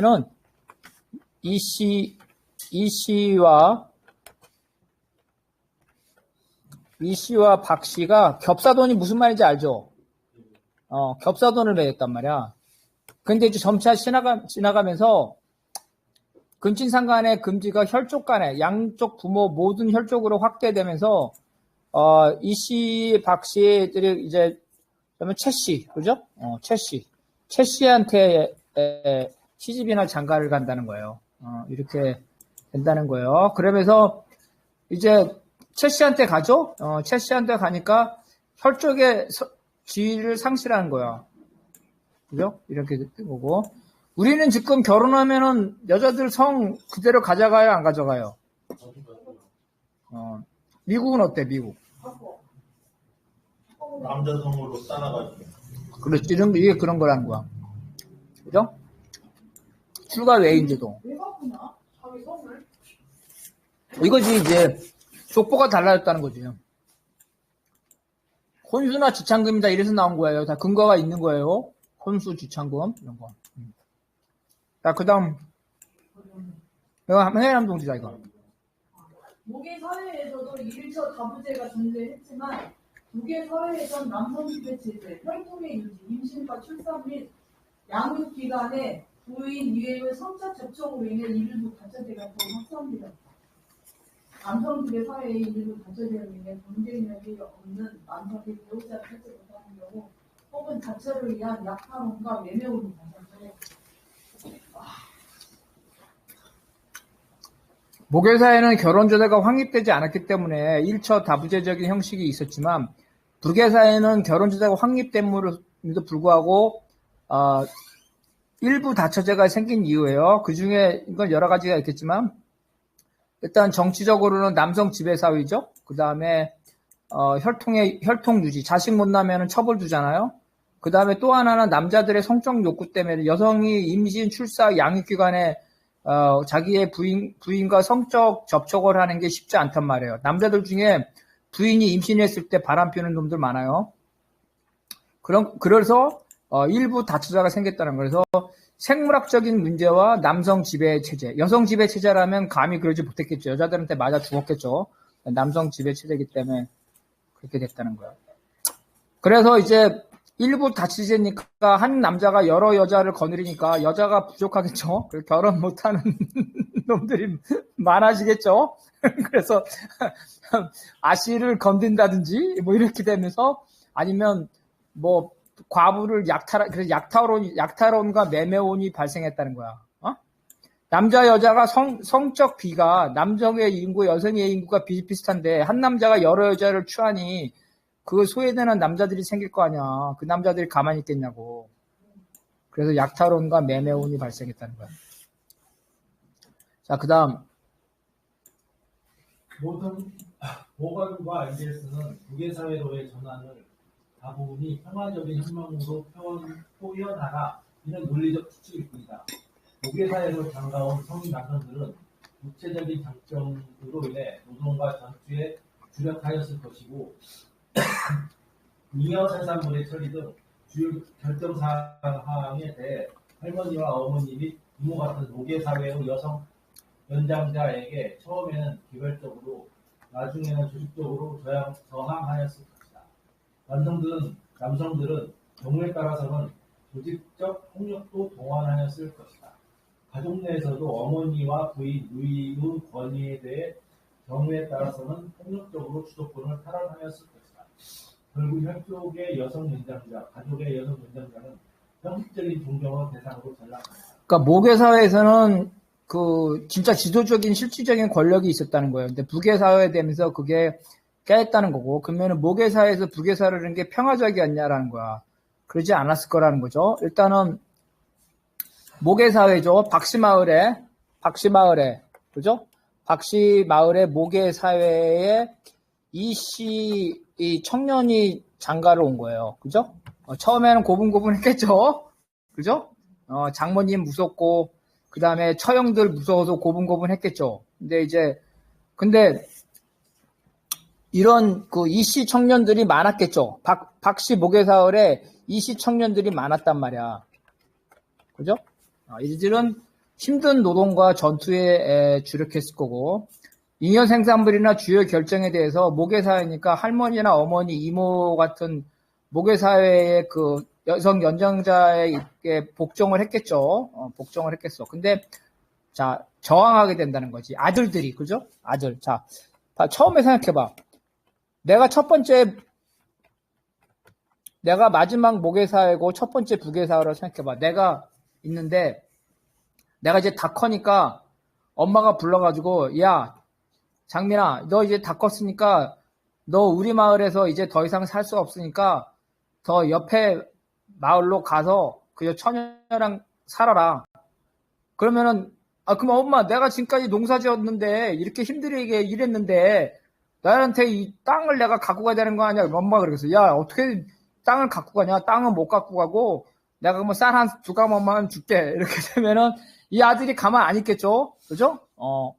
는 이씨와 박씨가 겹사돈이 무슨 말인지 알죠? 겹사돈을 맺었단 말이야. 근데 이제 점차 지나가면서 근친상간의 금지가 혈족 간에 양쪽 부모 모든 혈족으로 확대되면서 이씨, 박씨들이 이제 그러면 최씨, 그죠? 최씨한테 시집이나 장가를 간다는 거예요. 이렇게 된다는 거예요. 그러면서 이제 최씨한테 가죠? 최씨한테 가니까 혈족의 지위를 상실하는 거야. 그죠? 이렇게 보고. 우리는 지금 결혼하면은 여자들 성 그대로 가져가요, 안 가져가요? 미국은 어때, 미국? 남자 성으로 따라가지고. 그렇지, 이게 그런 거라는 거야. 그죠? 출가 외인데도. 이거지, 이제, 족보가 달라졌다는 거지. 혼수나 지창금이다, 이래서 나온 거예요. 다 근거가 있는 거예요. 혼수, 지창금, 이런 거. 자, 그 다음. 이거 한번 해남 동지다, 이거. 목의 사회에서도 1차 다부제가 존재했지만 북의 사회에선 남성지배 체제, 혈통의 유지, 임신과 출산 및 양육 기간에 부인 이외의 성적 접촉으로 인해 일부 다처제가 더 확산되었다. 남성지배 사회의 일부 다처제로 인해 경쟁력이 없는 남성이 배우자 체제로 사는 경우 혹은 다처를 위한 약탈원과 매매운이 발생하였다. 목외사회는 결혼조례가 확립되지 않았기 때문에 1처 다부제적인 형식이 있었지만 북외사회는 결혼조례가 확립됨에도 불구하고 일부 다처제가 생긴 이유예요. 그 중에 이건 여러 가지가 있겠지만 일단 정치적으로는 남성 지배사회죠. 그 다음에 혈통 유지, 자식 못 낳으면 처벌 두잖아요. 그 다음에 또 하나는 남자들의 성적 욕구 때문에 여성이 임신, 출산, 양육기간에 자기의 부인과 성적 접촉을 하는 게 쉽지 않단 말이에요. 남자들 중에 부인이 임신했을 때 바람 피우는 놈들 많아요. 그래서 일부 다투자가 생겼다는 거예요. 그래서 생물학적인 문제와 남성 지배 체제, 여성 지배 체제라면 감히 그러지 못했겠죠. 여자들한테 맞아 죽었겠죠. 남성 지배 체제이기 때문에 그렇게 됐다는 거예요. 그래서 이제 일부 다치제니까 한 남자가 여러 여자를 거느리니까 여자가 부족하겠죠. 결혼 못하는 놈들이 많아지겠죠. 그래서 아씨를 건든다든지 뭐 이렇게 되면서 아니면 뭐 과부를 그래서 약탈원과 매매원이 발생했다는 거야. 남자 여자가 성적 비가 남성의 인구, 여성의 인구가 비슷비슷한데 한 남자가 여러 여자를 취하니 그 소외되는 남자들이 생길 거 아니야. 그 남자들이 가만히 있겠냐고. 그래서 약탈원과 매매원이 발생했다는 거야. 자, 그 다음. 모건과 IS는 북의사회로의 전환을 다부분이 평화적인 희망으로 표현하라. 이는 논리적 추측일 뿐이다. 북의사회로 장가온 성인 남성들은 구체적인 장점으로 인해 노동과 전투에 주력하였을 것이고 잉여 생산물의 처리 등 주요 결정사항에 대해 할머니와 어머니 및 이모 같은 노계사회의 여성 연장자에게 처음에는 개별적으로 나중에는 조직적으로 저항하였을 것이다. 남성들은 경우에 따라서는 조직적 폭력도 동원하였을 것이다. 가족 내에서도 어머니와 부인, 누이의 권위에 대해 경우에 따라서는 폭력적으로 주도권을 탈환하였을 것이다. 결국 혈족의 여성 연장자, 가족의 여성 연장자는 형식적인 존경의 대상으로 전락한다. 그러니까 모계사회에서는 그 진짜 지도적인 실질적인 권력이 있었다는 거예요. 근데 북외사회에 되면서 그게 깨졌다는 거고, 그러면은 모계사회에서 북외사회를 하는 게 평화적이었냐라는 거야. 그러지 않았을 거라는 거죠. 일단은 모계사회죠. 박씨마을에 그죠? 박씨마을의 모계사회에 이씨 이 청년이 장가를 온 거예요. 그죠? 처음에는 고분고분했겠죠. 그죠? 장모님 무섭고 그 다음에 처형들 무서워서 고분고분했겠죠. 근데 이런 그 이씨 청년들이 많았겠죠. 박씨 모계사월에 이씨 청년들이 많았단 말이야. 그죠? 이들은 힘든 노동과 전투에 주력했을 거고, 잉여 생산물이나 주요 결정에 대해서 모계사회니까 할머니나 어머니, 이모 같은 모계사회의 그 여성 연장자에게 복종을 했겠죠. 복종을 했겠어. 근데, 자, 저항하게 된다는 거지. 아들들이, 그죠? 아들. 자, 처음에 생각해봐. 내가 마지막 모계사회고 첫 번째 부계사회라고 생각해봐. 내가 있는데, 내가 이제 다 커니까 엄마가 불러가지고, 야, 장민아, 너 이제 다 컸으니까 너 우리 마을에서 이제 더 이상 살 수가 없으니까 더 옆에 마을로 가서 그 처녀랑 살아라. 그러면은, 그럼 엄마, 내가 지금까지 농사 지었는데, 이렇게 힘들게 일했는데, 나한테 이 땅을 내가 갖고 가야 되는 거 아니야? 엄마가 그러겠어. 야, 어떻게 땅을 갖고 가냐? 땅은 못 갖고 가고, 내가 뭐 쌀 한 두 가마만 줄게. 이렇게 되면은, 이 아들이 가만 안 있겠죠? 그죠?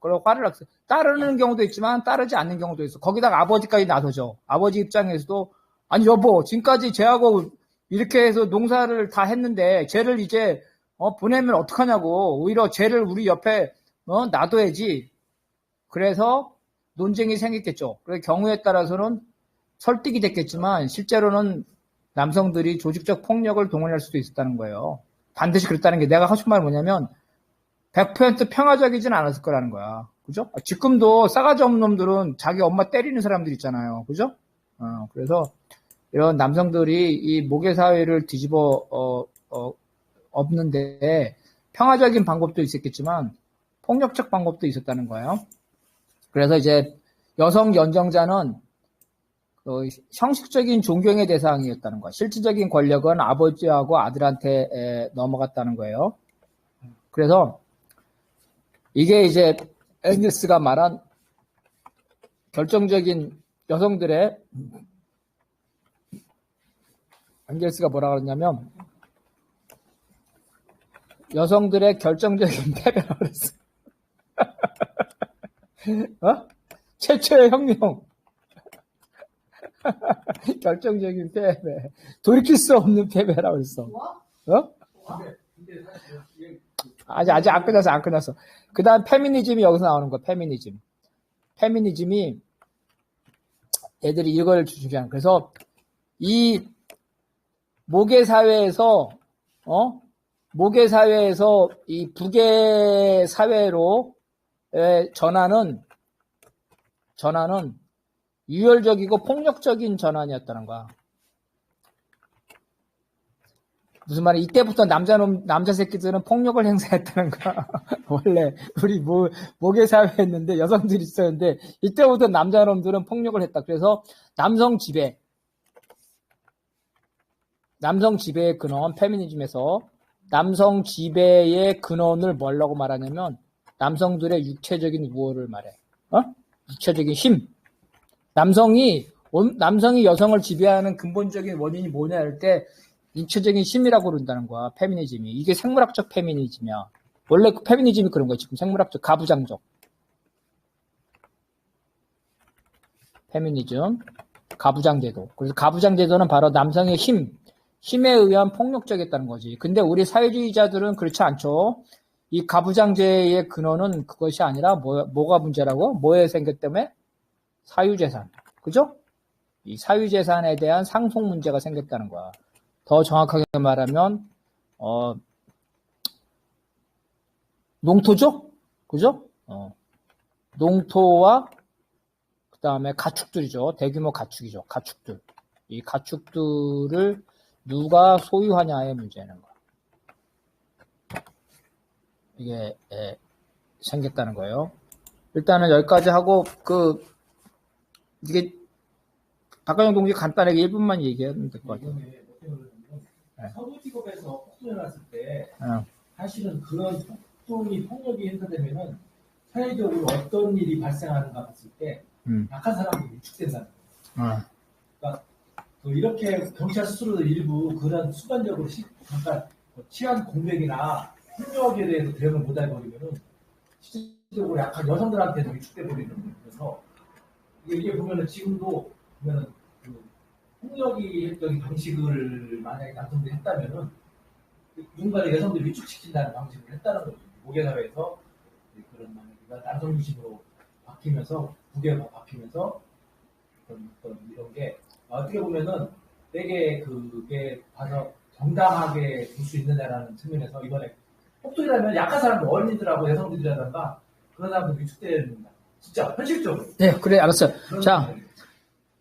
그리고 화를 났어. 따르는 경우도 있지만, 따르지 않는 경우도 있어. 거기다가 아버지까지 나서죠. 아버지 입장에서도, 아니, 여보, 지금까지 쟤하고 이렇게 해서 농사를 다 했는데, 쟤를 이제, 보내면 어떡하냐고. 오히려 쟤를 우리 옆에, 놔둬야지. 그래서 논쟁이 생겼겠죠. 그래서 경우에 따라서는 설득이 됐겠지만, 실제로는 남성들이 조직적 폭력을 동원할 수도 있었다는 거예요. 반드시 그랬다는 게 내가 하고 싶은 말은 뭐냐면, 100% 평화적이진 않았을 거라는 거야. 그죠? 지금도 싸가지 없는 놈들은 자기 엄마 때리는 사람들 있잖아요. 그죠? 그래서 이런 남성들이 이 모계사회를 뒤집어, 엎는데 평화적인 방법도 있었겠지만 폭력적 방법도 있었다는 거예요. 그래서 이제 여성 연정자는 형식적인 존경의 대상이었다는 거야. 실질적인 권력은 아버지하고 아들한테 넘어갔다는 거예요. 그래서 이게 이제 앵겔스가 말한 결정적인 여성들의 앵겔스가 뭐라 그랬냐면 여성들의 결정적인 패배라고 그랬어. 최초의 혁명. 결정적인 패배. 돌이킬 수 없는 패배라고 그랬어. 아직 안 끝났어. 그 다음 페미니즘이 여기서 나오는 거야, 페미니즘. 페미니즘이 애들이 이걸 주장하는. 그래서 이 모계사회에서 이 부계사회로 전환은 유혈적이고 폭력적인 전환이었다는 거야. 무슨 말이야? 이때부터 남자 새끼들은 폭력을 행사했다는 거야. 원래, 우리 모계사회였는데, 여성들이 있었는데, 이때부터 남자놈들은 폭력을 했다. 그래서, 남성 지배의 근원, 페미니즘에서, 남성 지배의 근원을 뭐라고 말하냐면, 남성들의 육체적인 우월을 말해. 육체적인 힘. 남성이 여성을 지배하는 근본적인 원인이 뭐냐 할 때, 육체적인 힘이라고 그런다는 거야, 페미니즘이. 이게 생물학적 페미니즘이야. 원래 그 페미니즘이 그런 거야, 지금 생물학적, 가부장적. 페미니즘, 가부장제도. 그래서 가부장제도는 바로 남성의 힘에 의한 폭력적이었다는 거지. 근데 우리 사회주의자들은 그렇지 않죠. 이 가부장제의 근원은 그것이 아니라 뭐가 문제라고? 뭐에 생겼다며? 사유재산. 그죠? 이 사유재산에 대한 상속 문제가 생겼다는 거야. 더 정확하게 말하면 농토죠? 그죠? 농토와 그 다음에 가축들이죠. 대규모 가축이죠. 가축들. 이 가축들을 누가 소유하냐의 문제는 거야. 이게 생겼다는 거예요. 일단은 여기까지 하고 이게 박관영 동지 간단하게 1분만 얘기하면 될 것 같아요. 서부 직업에서 폭동이 났을 때 사실은 그런 폭력이 행사되면은 사회적으로 어떤 일이 발생하는가 봤을 때 약한 사람이 위축된다는 거예요. 그러니까 이렇게 경찰 스스로도 일부 그런 순간적으로 잠깐 치안 공백이나 폭력에 대해서 대응을 못 해버리면은 실질적으로 약한 여성들한테도 위축돼 버리는 거예요. 그래서 이게 보면은 지금도 보면은 폭력적인 방식을 만약에 남성들이 했다면은 누군가를 여성들이 위축시킨다는 방식을 했다는 거죠. 모계사회에서 그런 만약에 남성 중심으로 바뀌면서 부계가 바뀌면서 어떤 이런 게 어떻게 보면은 되게 그게 봐서 정당하게 볼 수 있느냐라는 측면에서 이번에 폭소리라면 약한 사람들 어린이들하고 여성들이라든가 그런 사람들 위축됩니다. 진짜 현실적으로. 네, 그래, 알았어요. 자,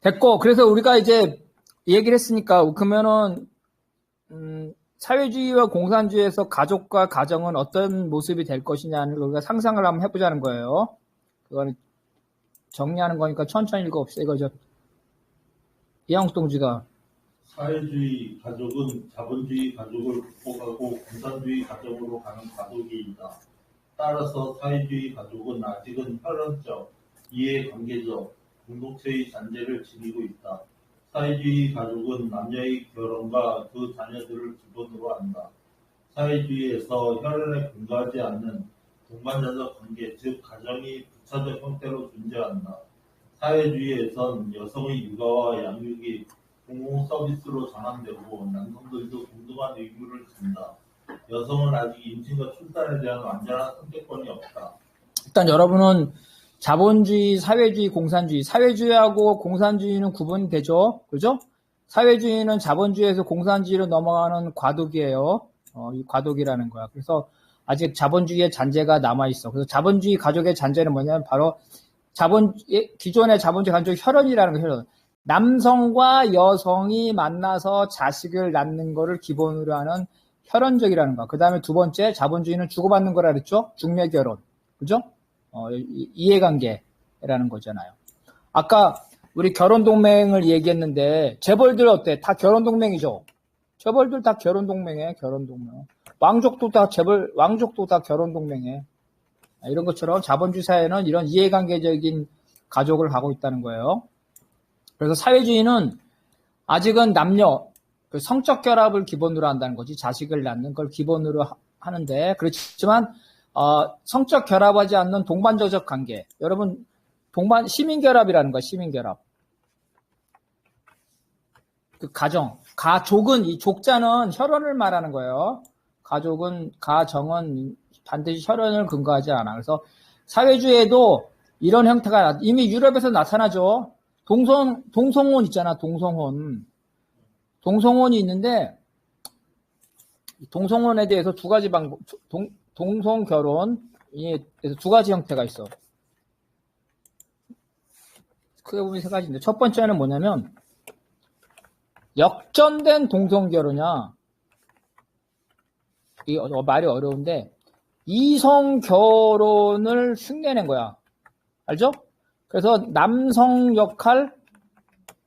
됐고, 그래서 우리가 이제 얘기를 했으니까, 그러면은, 사회주의와 공산주의에서 가족과 가정은 어떤 모습이 될 것이냐는 우리가 상상을 한번 해보자는 거예요. 그거는 정리하는 거니까 천천히 읽어봅시다. 이거죠. 이영숙 동지가. 사회주의 가족은 자본주의 가족을 극복하고 공산주의 가정으로 가는 과도기이다. 따라서 사회주의 가족은 아직은 혈연적, 이해관계적, 공동체의 잔재를 지니고 있다. 사회주의 가족은 남녀의 결혼과 그 자녀들을 기본으로 한다. 사회주의에서 혈연에 근거하지 않는 동반자적 관계, 즉 가정이 부차적 형태로 존재한다. 사회주의에선 여성의 육아와 양육이 공공 서비스로 전환되고 남성들도 동등한 의무를 진다. 여성은 아직 임신과 출산에 대한 완전한 선택권이 없다. 일단 여러분은 자본주의, 사회주의, 공산주의, 사회주의하고 공산주의는 구분되죠? 그죠? 사회주의는 자본주의에서 공산주의로 넘어가는 과도기예요. 이 과도기라는 거야. 그래서 아직 자본주의의 잔재가 남아있어. 그래서 자본주의 가족의 잔재는 뭐냐면 바로 기존의 자본주의 가족의 혈연이라는 거, 혈연. 남성과 여성이 만나서 자식을 낳는 거를 기본으로 하는 혈연적이라는 거. 그 다음에 두 번째, 자본주의는 주고받는 거라 그랬죠? 중매결혼. 그죠? 이해관계라는 거잖아요. 아까 우리 결혼동맹을 얘기했는데, 재벌들 어때? 다 결혼동맹이죠? 재벌들 다 결혼동맹이에요, 결혼동맹. 왕족도 다 결혼동맹이에요. 이런 것처럼 자본주의 사회는 이런 이해관계적인 가족을 하고 있다는 거예요. 그래서 사회주의는 아직은 남녀, 그 성적 결합을 기본으로 한다는 거지. 자식을 낳는 걸 기본으로 하는데, 그렇지만, 성적 결합하지 않는 동반자적 관계. 여러분, 시민결합이라는 거야, 시민결합. 그 가족은, 이 족자는 혈연을 말하는 거예요. 가정은 반드시 혈연을 근거하지 않아. 그래서 사회주의에도 이런 형태가 이미 유럽에서 나타나죠. 동성혼 있잖아, 동성혼이 있는데, 동성혼에 대해서 두 가지 방법, 동성결혼에 대해서 두 가지 형태가 있어. 크게 보면 세 가지인데, 첫 번째는 뭐냐면, 역전된 동성결혼이야. 이 말이 어려운데, 이성결혼을 흉내낸 거야. 알죠? 그래서 남성 역할,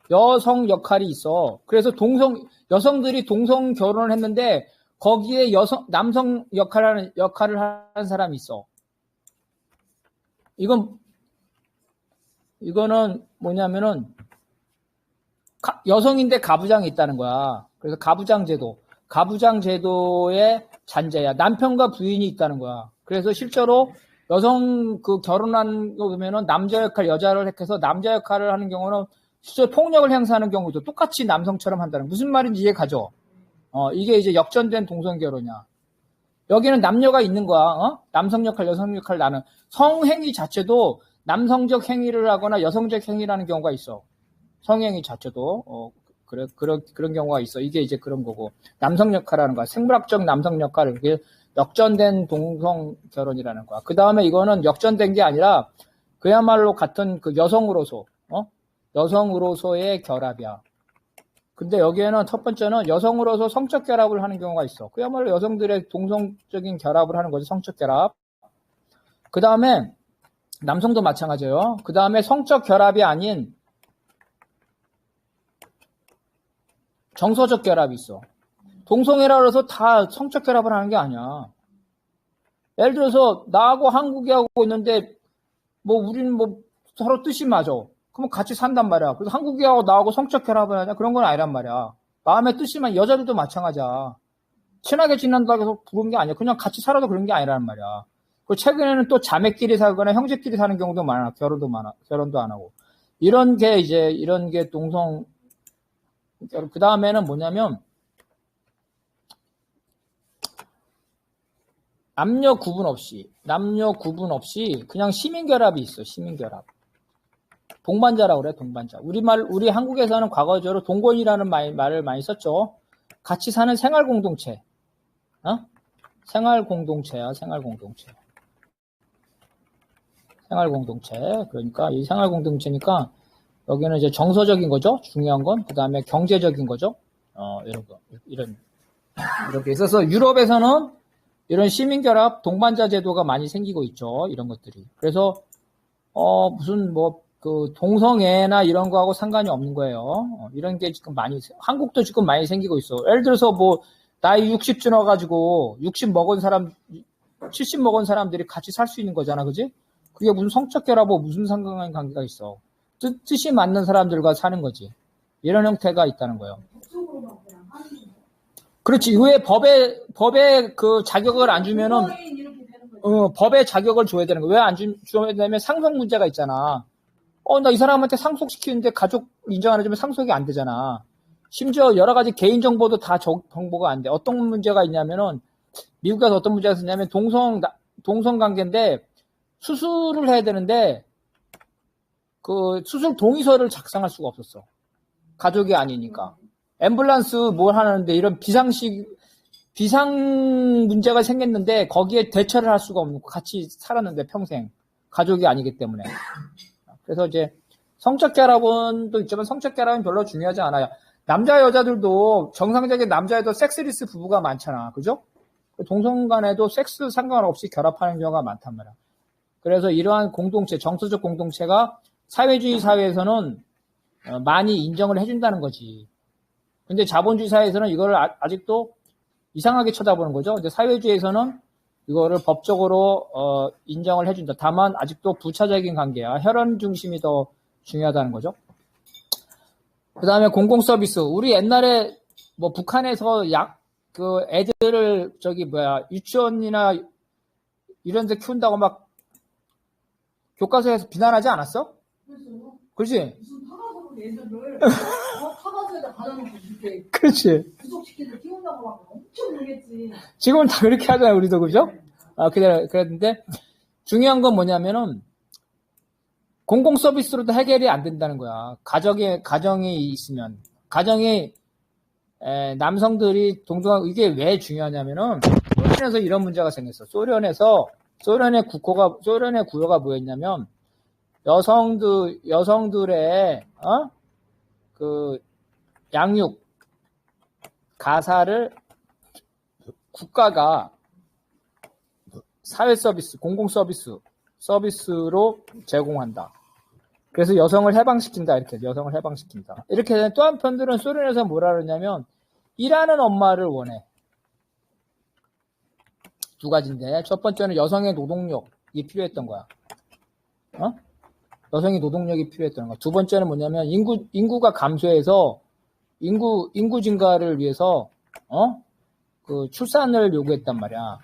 여성 역할이 있어. 그래서 여성들이 동성 결혼을 했는데 거기에 남성 역할을 하는 사람이 있어. 이거는 뭐냐면은 여성인데 가부장이 있다는 거야. 그래서 가부장 제도의 잔재야. 남편과 부인이 있다는 거야. 그래서 실제로 여성 결혼한 거 보면은 남자 역할, 여자를 택해서 남자 역할을 하는 경우는 실제 폭력을 행사하는 경우도 똑같이 남성처럼 한다는 거. 무슨 말인지 이해가죠? 이게 이제 역전된 동성결혼이야. 여기는 남녀가 있는 거야. 남성 역할, 여성 역할 나는 성행위 자체도 남성적 행위를 하거나 여성적 행위를 하는 경우가 있어. 성행위 자체도 그런 경우가 있어. 이게 이제 그런 거고. 남성 역할을 하는 거야. 생물학적 남성 역할을 그게 역전된 동성 결혼이라는 거야. 그 다음에 이거는 역전된 게 아니라 그야말로 같은 그 여성으로서의 결합이야. 근데 여기에는 첫 번째는 여성으로서 성적 결합을 하는 경우가 있어. 그야말로 여성들의 동성적인 결합을 하는 거지, 성적 결합. 그 다음에 남성도 마찬가지예요. 그 다음에 성적 결합이 아닌 정서적 결합이 있어. 동성애라 그래서 다 성적 결합을 하는 게 아니야. 예를 들어서 나하고 한국이 하고 있는데 우리는 서로 뜻이 맞아. 그러면 같이 산단 말이야. 그래서 한국이하고 나하고 성적 결합을 하냐? 그런 건 아니란 말이야. 마음의 뜻이만 여자들도 마찬가지야. 친하게 지낸다고 해서 그런 게 아니야. 그냥 같이 살아도 그런 게 아니란 말이야. 그리고 최근에는 또 자매끼리 살거나 형제끼리 사는 경우도 많아. 결혼도 안 하고. 이런 게 동성, 그 다음에는 뭐냐면, 남녀 구분 없이 그냥 시민결합이 있어. 시민결합. 동반자라고 그래. 동반자. 우리 한국에서는 과거적으로 동건이라는 말을 많이 썼죠. 같이 사는 생활공동체. 생활공동체야. 생활공동체. 그러니까 이 생활공동체니까 여기는 이제 정서적인 거죠. 중요한 건. 그 다음에 경제적인 거죠. 이렇게 있어서 유럽에서는 이런 시민결합 동반자 제도가 많이 생기고 있죠. 이런 것들이. 그래서 무슨 그 동성애나 이런 거하고 상관이 없는 거예요. 이런 게 지금 한국도 지금 많이 생기고 있어. 예를 들어서 나이 60 지나가지고 60 먹은 사람, 70 먹은 사람들이 같이 살 수 있는 거잖아. 그지? 그게 무슨 성적 결합하고 무슨 상관관계가 있어. 뜻이 맞는 사람들과 사는 거지. 이런 형태가 있다는 거예요. 법적으로만 그냥 하는 거예요. 그렇지. 왜 법에 그 자격을 안 주면은, 동성애인 이렇게 되는 거죠. 법에 자격을 줘야 되는 거야. 왜 안 줘야 되냐면 상속 문제가 있잖아. 나 이 사람한테 상속시키는데 가족 인정 안 해주면 상속이 안 되잖아. 심지어 여러 가지 개인정보도 다 정보가 안 돼. 어떤 문제가 있냐면은, 미국에서 어떤 문제가 있었냐면 동성관계인데 수술을 해야 되는데 그 수술 동의서를 작성할 수가 없었어. 가족이 아니니까. 앰뷸런스 뭘 하는데 이런 비상 문제가 생겼는데 거기에 대처를 할 수가 없는 같이 살았는데 평생 가족이 아니기 때문에. 그래서 이제 성적 결합도 있지만 성적 결합은 별로 중요하지 않아요. 남자 여자들도 정상적인 남자애도 섹스리스 부부가 많잖아. 그죠? 동성 간에도 섹스 상관없이 결합하는 경우가 많단 말이야. 그래서 이러한 공동체, 정서적 공동체가 사회주의 사회에서는 많이 인정을 해준다는 거지. 근데 자본주의 사회에서는 이거를 아직도 이상하게 쳐다보는 거죠. 근데 사회주의에서는 이거를 법적으로 인정을 해준다. 다만 아직도 부차적인 관계야. 혈연 중심이 더 중요하다는 거죠. 그 다음에 공공 서비스. 우리 옛날에 북한에서 그 애들을 유치원이나 이런 데 키운다고 막 교과서에서 비난하지 않았어? 그래서 그렇지? 무슨 타가지고 애들을 타가지에다 가져놓고 이렇게 그렇지. 구속시키고 키운다고 막 엄청 놀겠지. 지금은 다 그렇게 하잖아요, 우리도. 그죠? 그랬는데, 중요한 건 뭐냐면은, 공공 서비스로도 해결이 안 된다는 거야. 가정이 있으면. 남성들이 이게 왜 중요하냐면은, 소련에서 이런 문제가 생겼어. 소련의 구호가 뭐였냐면, 여성들의, 그, 양육, 가사를 국가가 사회 서비스, 공공 서비스로 제공한다. 그래서 여성을 해방시킨다. 여성을 해방시킨다. 이렇게 또 한편들은 소련에서 뭐라 그러냐면, 일하는 엄마를 원해. 두 가지인데, 첫 번째는 여성의 노동력이 필요했던 거야. 여성의 노동력이 필요했던 거야. 두 번째는 뭐냐면, 인구가 감소해서, 인구 증가를 위해서, 그 출산을 요구했단 말이야.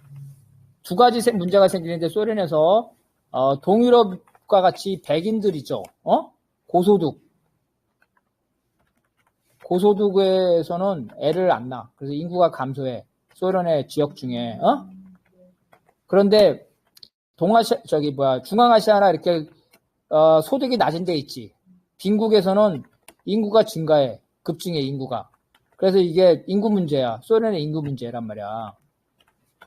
두 가지 문제가 생기는데 소련에서 동유럽과 같이 백인들이죠. 고소득에서는 애를 안 낳아. 그래서 인구가 감소해. 소련의 지역 중에. 그런데 중앙아시아나 이렇게 소득이 낮은 데 있지. 빈국에서는 인구가 증가해. 급증해 인구가. 그래서 이게 인구 문제야. 소련의 인구 문제란 말이야.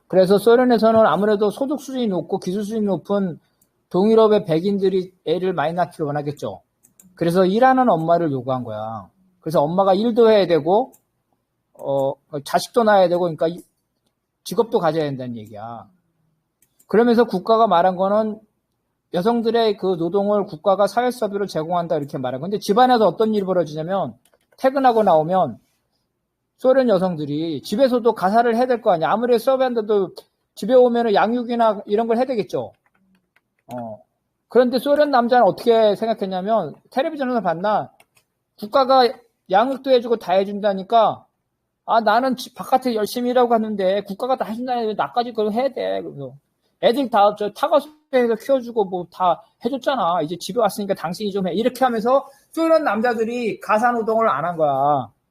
그래서 소련에서는 아무래도 소득 수준이 높고 기술 수준이 높은 동유럽의 백인들이 애를 많이 낳기를 원하겠죠. 그래서 일하는 엄마를 요구한 거야. 그래서 엄마가 일도 해야 되고, 자식도 낳아야 되고, 그러니까 직업도 가져야 된다는 얘기야. 그러면서 국가가 말한 거는 여성들의 그 노동을 국가가 사회서비로 제공한다 이렇게 말한 건데 집안에서 어떤 일이 벌어지냐면 퇴근하고 나오면 소련 여성들이 집에서도 가사를 해야 될 거 아니야. 아무리 서비한데도 집에 오면은 양육이나 이런 걸 해야 되겠죠. 그런데 소련 남자는 어떻게 생각했냐면 텔레비전에서 봤나 국가가 양육도 해주고 다 해준다니까 나는 바깥에 열심히 일하고 갔는데 국가가 다 해준다는데 나까지 그걸 해야 돼. 그래서 애들 다 타가소에서 키워주고 뭐 다 해줬잖아. 이제 집에 왔으니까 당신이 좀 해. 이렇게 하면서 소련 남자들이 가사 노동을 안 한 거야.